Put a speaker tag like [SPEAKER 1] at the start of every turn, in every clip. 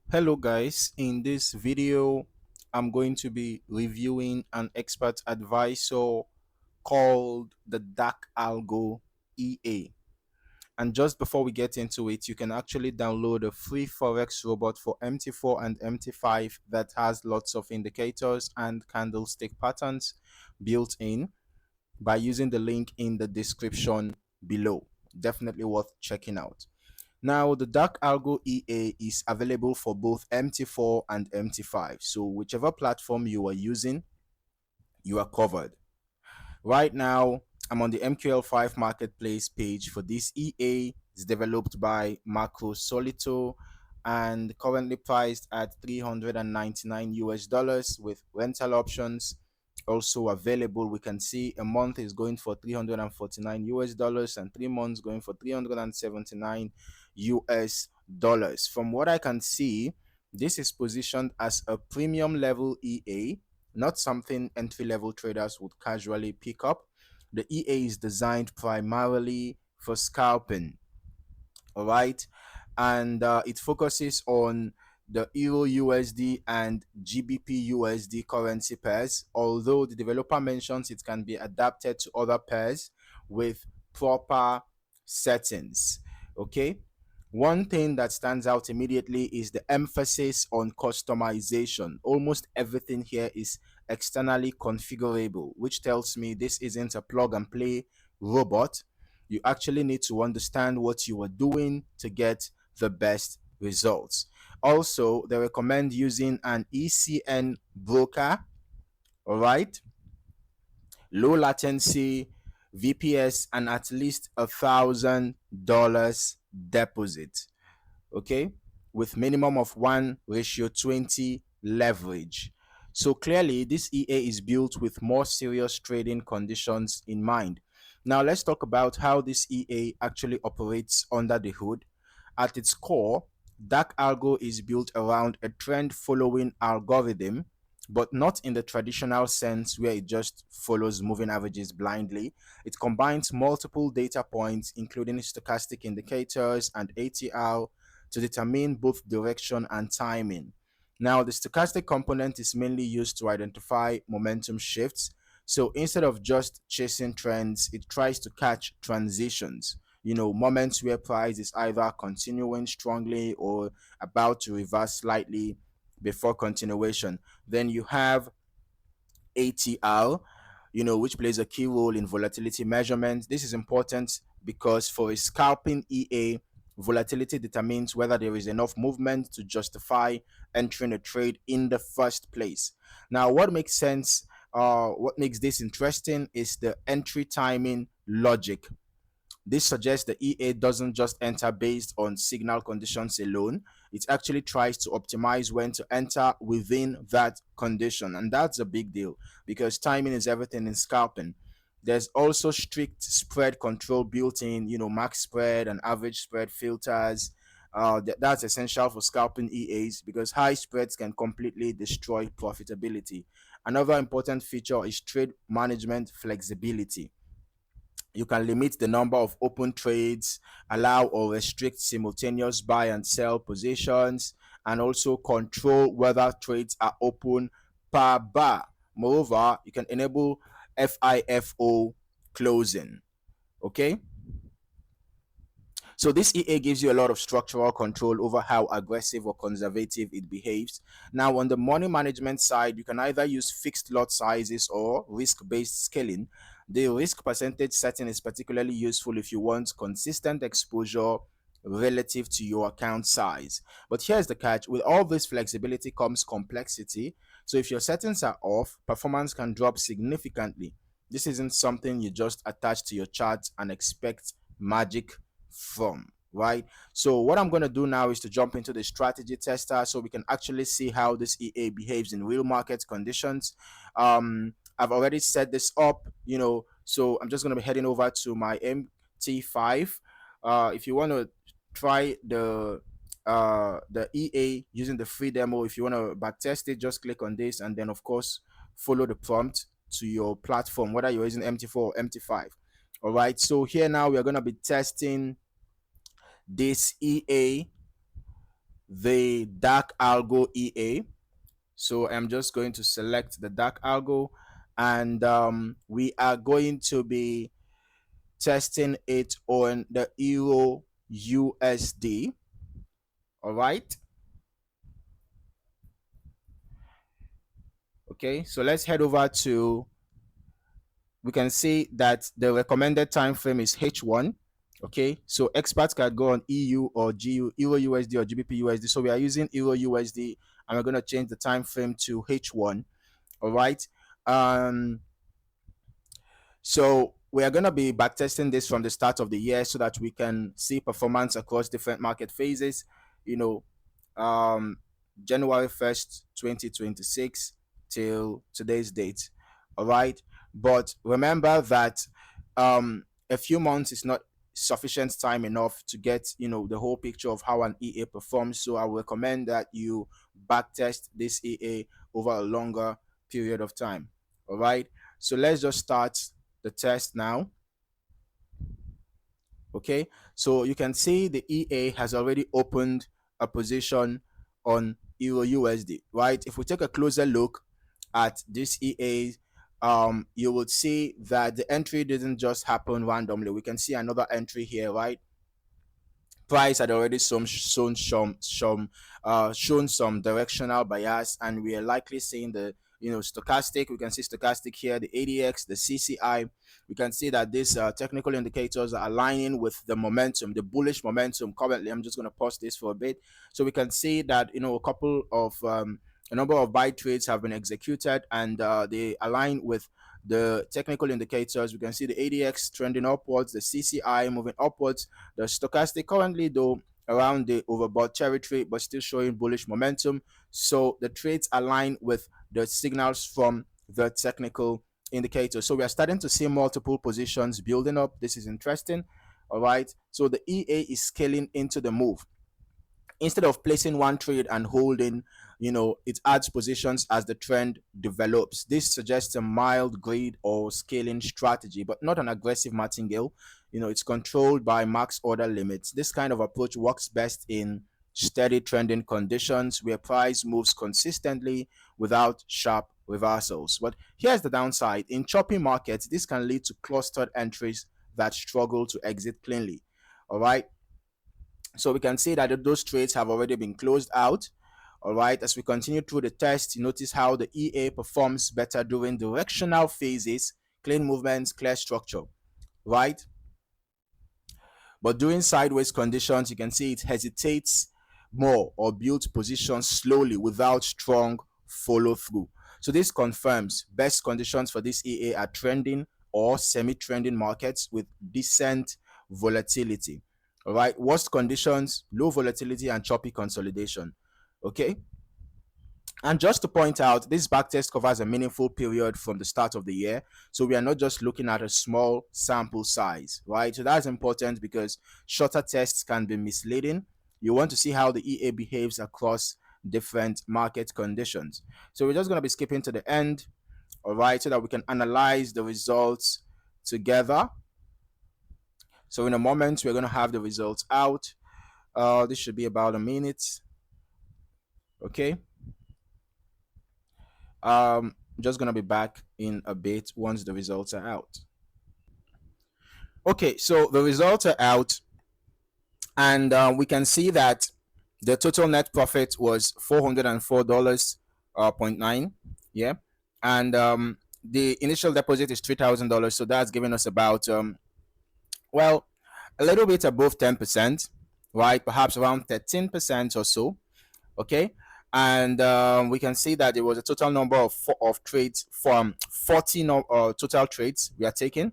[SPEAKER 1] Hello guys, in this video I'm going to be reviewing an expert advisor called the Dark Algo EA. And just before we get into it, you can actually download a free Forex robot for MT4 and MT5 that has lots of indicators and candlestick patterns built in by using the link in the description below. Definitely worth checking out. Now, the Dark Algo EA is available for both MT4 and MT5. So, whichever platform you are using, you are covered. Right now, I'm on the MQL5 marketplace page for this EA. It's developed by Macro Solito and currently priced at 399 US dollars with rental options also available. We can see a month is going for 349 US dollars and 3 months going for 379 US dollars. From what I can see, this is positioned as a premium level EA, not something entry level traders would casually pick up. The EA is designed primarily for scalping, all right, and it focuses on the EURUSD and GBPUSD currency pairs, although the developer mentions it can be adapted to other pairs with proper settings. Okay, one thing that stands out immediately is the emphasis on customization. Almost everything here is externally configurable, which tells me this isn't a plug and play robot. You actually need to understand what you are doing to get the best results. Also, they recommend using an ECN broker, all right, low latency, VPS, and at least $1,000 deposit, okay, with minimum of 1:20 leverage. So clearly, this EA is built with more serious trading conditions in mind. Now, let's talk about how this EA actually operates under the hood. At its core, Dark Algo is built around a trend following algorithm, but not in the traditional sense where it just follows moving averages blindly. It combines multiple data points, including stochastic indicators and ATR, to determine both direction and timing. Now, the stochastic component is mainly used to identify momentum shifts. So instead of just chasing trends, it tries to catch transitions. Moments where price is either continuing strongly or about to reverse slightly before continuation. Then you have ATR, which plays a key role in volatility measurement. This is important because for a scalping EA, volatility determines whether there is enough movement to justify entering a trade in the first place. Now, what makes this interesting is the entry timing logic. This suggests the EA doesn't just enter based on signal conditions alone. It actually tries to optimize when to enter within that condition. And that's a big deal because timing is everything in scalping. There's also strict spread control built in, max spread and average spread filters. That's essential for scalping EAs because high spreads can completely destroy profitability. Another important feature is trade management flexibility. You can limit the number of open trades, allow or restrict simultaneous buy and sell positions, and also control whether trades are open per bar. Moreover, you can enable FIFO closing. Okay, so this EA gives you a lot of structural control over how aggressive or conservative it behaves. Now, on the money management side, you can either use fixed lot sizes or risk-based scaling. The risk percentage setting is particularly useful if you want consistent exposure relative to your account size. But here's the catch: with all this flexibility comes complexity. So if your settings are off, performance can drop significantly. This isn't something you just attach to your chart and expect magic from, right? So what I'm going to do now is to jump into the strategy tester so we can actually see how this EA behaves in real market conditions. I've already set this up, so I'm just going to be heading over to my MT5. If you want to try the EA using the free demo, if you want to backtest it, just click on this and then of course follow the prompt to your platform, whether you're using MT4 or MT5. All right, so here now we are going to be testing this EA the Dark Algo EA. So I'm just going to select the Dark Algo, and we are going to be testing it on the Euro USD. All right. Okay, so let's head over to, we can see that the recommended time frame is H1. Okay, so experts can go on EU or GU, Euro USD or GBP USD. So we are using Euro USD, and we're going to change the time frame to H1. All right. Um, So we are going to be backtesting this from the start of the year so that we can see performance across different market phases. You know, um, January 1st, 2026 till today's date. All right. But remember that a few months is not sufficient time enough to get, the whole picture of how an EA performs. So I will recommend that you backtest this EA over a longer period of time. All right. So let's just start the test now. Okay, so you can see the EA has already opened a position on Euro USD, right? If we take a closer look at this EA, you would see that the entry didn't just happen randomly. We can see another entry here, right? Price had already shown some directional bias, and we are likely seeing the stochastic. We can see stochastic here, the ADX, the CCI. We can see that these technical indicators are aligning with the momentum, the bullish momentum currently. I'm just going to pause this for a bit. So we can see that a number of buy trades have been executed, and they align with the technical indicators. We can see the ADX trending upwards, the CCI moving upwards, the stochastic currently though around the overbought territory, but still showing bullish momentum. So the trades align with the signals from the technical indicator. So we are starting to see multiple positions building up. This is interesting. All right. So the EA is scaling into the move. Instead of placing one trade and holding, it adds positions as the trend develops. This suggests a mild greed or scaling strategy, but not an aggressive martingale. It's controlled by max order limits. This kind of approach works best in steady trending conditions where price moves consistently without sharp reversals. But here's the downside: in choppy markets, this can lead to clustered entries that struggle to exit cleanly. All right. So we can see that those trades have already been closed out. All right, as we continue through the test, you notice how the EA performs better during directional phases, clean movements, clear structure, right? But during sideways conditions, you can see it hesitates more or builds positions slowly without strong follow through. So this confirms best conditions for this EA are trending or semi-trending markets with decent volatility. All right, worst conditions, low volatility and choppy consolidation. Okay, and just to point out, this backtest covers a meaningful period from the start of the year. So we are not just looking at a small sample size, right? So that's important because shorter tests can be misleading. You want to see how the EA behaves across different market conditions. So we're just going to be skipping to the end, all right, so that we can analyze the results together. So in a moment, we're going to have the results out. This should be about a minute. Okay. Just gonna be back in a bit once the results are out. Okay, so the results are out, and we can see that the total net profit was $404.9. Yeah, and the initial deposit is $3,000, so that's giving us about well, a little bit above 10%, right? Perhaps around 13% or so. Okay, and we can see that there was a total number of trades from 40 total trades we are taking.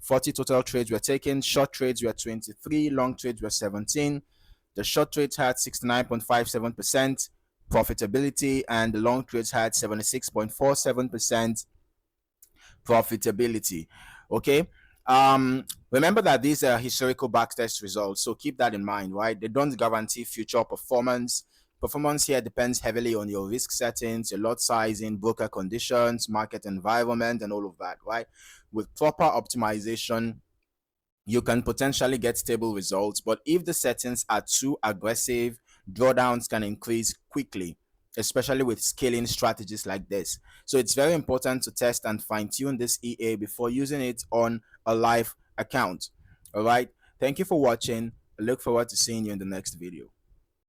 [SPEAKER 1] 40 total trades we are taking. Short trades were 23, long trades were 17. The short trades had 69.57% profitability, and the long trades had 76.47% profitability. Okay. Remember that these are historical backtest results, so keep that in mind, right? They don't guarantee future performance. Performance here depends heavily on your risk settings, your lot sizing, broker conditions, market environment, and all of that, right? With proper optimization, you can potentially get stable results, but if the settings are too aggressive, drawdowns can increase quickly, especially with scaling strategies like this. So it's very important to test and fine tune this EA before using it on a live account. All right. Thank you for watching. I look forward to seeing you in the next video.